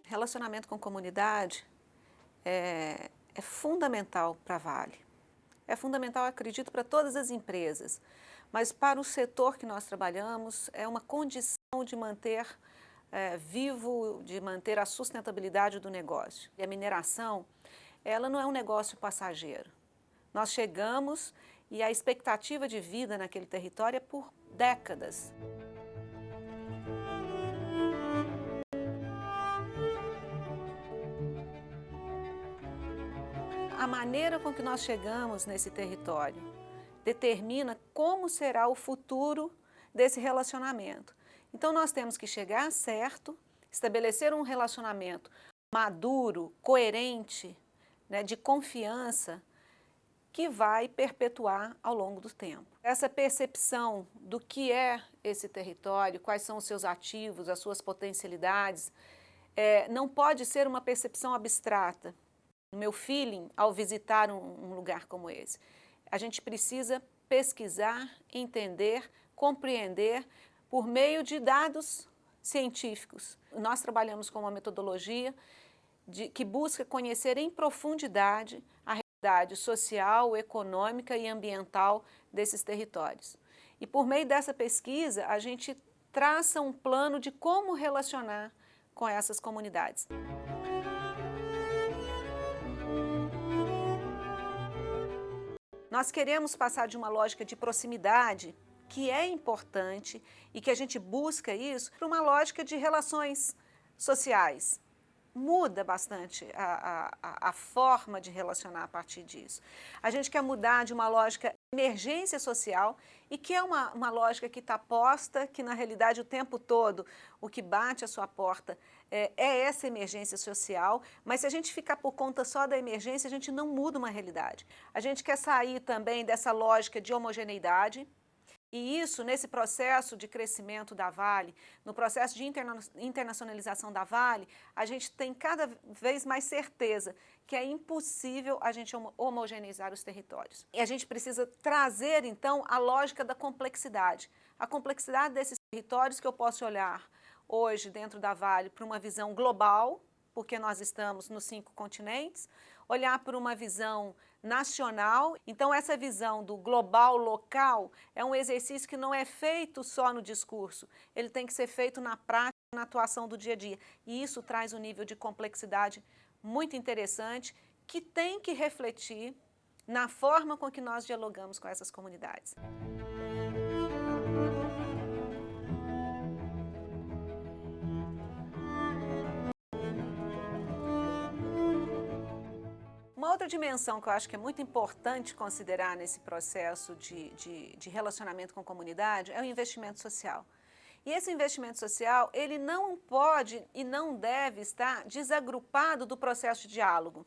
Relacionamento com comunidade é fundamental para a Vale. É fundamental, acredito, para todas as empresas, mas para o setor que nós trabalhamos é uma condição de manter vivo, de manter a sustentabilidade do negócio. E a mineração, ela não é um negócio passageiro. Nós chegamos e a expectativa de vida naquele território é por décadas. A maneira com que nós chegamos nesse território determina como será o futuro desse relacionamento. Então nós temos que chegar certo, estabelecer um relacionamento maduro, coerente, né, de confiança, que vai perpetuar ao longo do tempo. Essa percepção do que é esse território, quais são os seus ativos, as suas potencialidades, não pode ser uma percepção abstrata. No meu feeling, ao visitar um lugar como esse, a gente precisa pesquisar, entender, compreender por meio de dados científicos. Nós trabalhamos com uma metodologia que busca conhecer em profundidade a realidade social, econômica e ambiental desses territórios. E por meio dessa pesquisa, a gente traça um plano de como relacionar com essas comunidades. Nós queremos passar de uma lógica de proximidade, que é importante e que a gente busca isso, para uma lógica de relações sociais. Muda bastante a forma de relacionar a partir disso. A gente quer mudar de uma lógica de emergência social e que é uma lógica que está posta, que na realidade o tempo todo o que bate à sua porta é essa emergência social, mas se a gente ficar por conta só da emergência, a gente não muda uma realidade. A gente quer sair também dessa lógica de homogeneidade. E isso, nesse processo de crescimento da Vale, no processo de internacionalização da Vale, a gente tem cada vez mais certeza que é impossível a gente homogeneizar os territórios. E a gente precisa trazer, então, a lógica da complexidade. A complexidade desses territórios que eu posso olhar hoje dentro da Vale para uma visão global, porque nós estamos nos 5 continentes, olhar por uma visão nacional. Então essa visão do global local é um exercício que não é feito só no discurso, ele tem que ser feito na prática, na atuação do dia a dia. E isso traz um nível de complexidade muito interessante que tem que refletir na forma com que nós dialogamos com essas comunidades. Uma outra dimensão que eu acho que é muito importante considerar nesse processo de relacionamento com a comunidade é o investimento social. E esse investimento social, ele não pode e não deve estar desagrupado do processo de diálogo.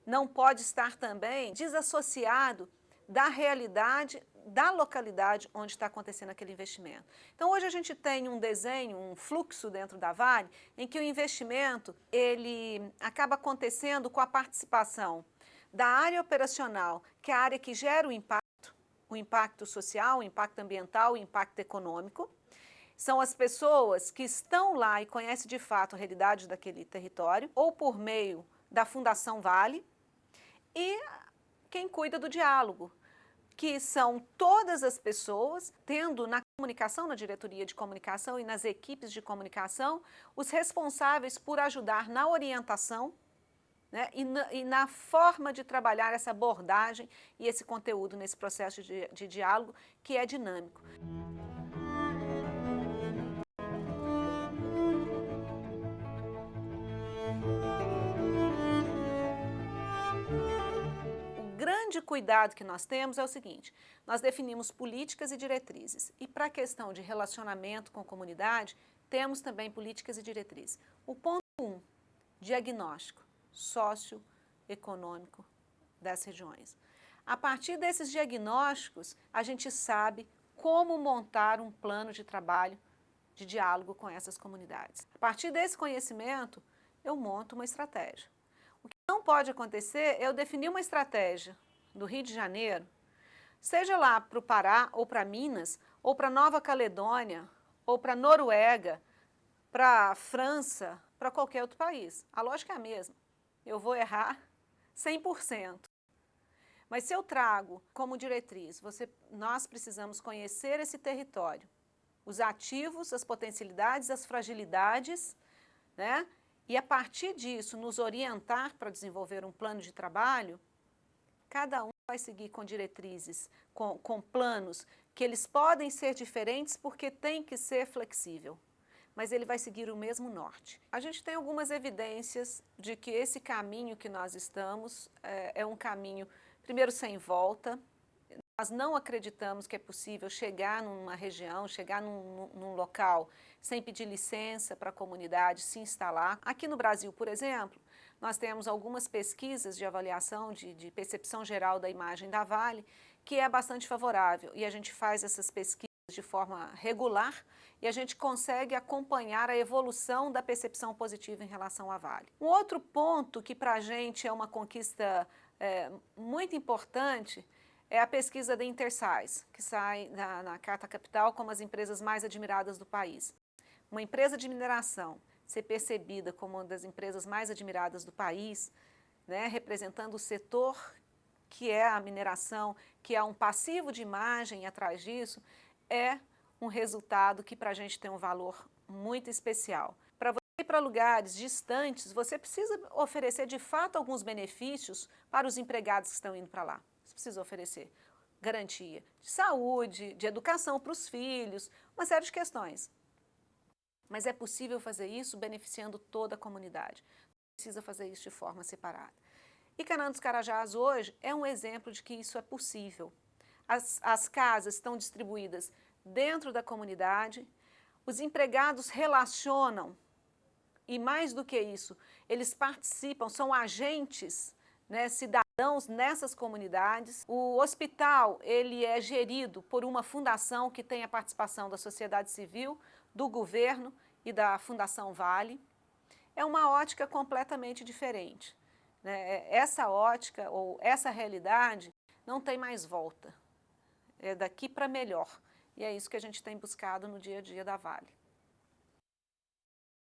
Não pode estar também desassociado da realidade da localidade onde está acontecendo aquele investimento. Então hoje a gente tem um desenho, um fluxo dentro da Vale, em que o investimento ele acaba acontecendo com a participação da área operacional, que é a área que gera o impacto social, o impacto ambiental, o impacto econômico. São as pessoas que estão lá e conhecem de fato a realidade daquele território, ou por meio da Fundação Vale, e quem cuida do diálogo, que são todas as pessoas, tendo na comunicação, na diretoria de comunicação e nas equipes de comunicação, os responsáveis por ajudar na orientação, né, e na forma de trabalhar essa abordagem e esse conteúdo nesse processo de diálogo que é dinâmico. Grande cuidado que nós temos é o seguinte: nós definimos políticas e diretrizes, e para a questão de relacionamento com a comunidade, temos também políticas e diretrizes. O ponto 1, diagnóstico socioeconômico das regiões. A partir desses diagnósticos, a gente sabe como montar um plano de trabalho de diálogo com essas comunidades. A partir desse conhecimento, eu monto uma estratégia. O que não pode acontecer é eu definir uma estratégia do Rio de Janeiro, seja lá para o Pará, ou para Minas, ou para Nova Caledônia, ou para Noruega, para a França, para qualquer outro país. A lógica é a mesma. Eu vou errar 100%. Mas se eu trago como diretriz, nós precisamos conhecer esse território, os ativos, as potencialidades, as fragilidades, né? E a partir disso nos orientar para desenvolver um plano de trabalho, cada um vai seguir com diretrizes, com planos, que eles podem ser diferentes porque tem que ser flexível, mas ele vai seguir o mesmo norte. A gente tem algumas evidências de que esse caminho que nós estamos é um caminho, primeiro, sem volta. Nós não acreditamos que é possível chegar numa região, chegar num local sem pedir licença para a comunidade se instalar. Aqui no Brasil, por exemplo, nós temos algumas pesquisas de avaliação de percepção geral da imagem da Vale, que é bastante favorável, e a gente faz essas pesquisas de forma regular e a gente consegue acompanhar a evolução da percepção positiva em relação à Vale. Um outro ponto que para a gente é uma conquista muito importante é a pesquisa da Intersize, que sai na Carta Capital como as empresas mais admiradas do país. Uma empresa de mineração ser percebida como uma das empresas mais admiradas do país, né, representando o setor que é a mineração, que há um passivo de imagem atrás disso, é um resultado que para a gente tem um valor muito especial. Para você ir para lugares distantes, você precisa oferecer de fato alguns benefícios para os empregados que estão indo para lá. Você precisa oferecer garantia de saúde, de educação para os filhos, uma série de questões. Mas é possível fazer isso beneficiando toda a comunidade. Não precisa fazer isso de forma separada. E Canaã dos Carajás hoje é um exemplo de que isso é possível. As casas estão distribuídas dentro da comunidade, os empregados relacionam e mais do que isso, eles participam, são agentes, né, cidadãos nessas comunidades. O hospital ele é gerido por uma fundação que tem a participação da sociedade civil, do governo e da Fundação Vale. É uma ótica completamente diferente, né? Essa ótica ou essa realidade não tem mais volta. É daqui para melhor. E é isso que a gente tem buscado no dia a dia da Vale.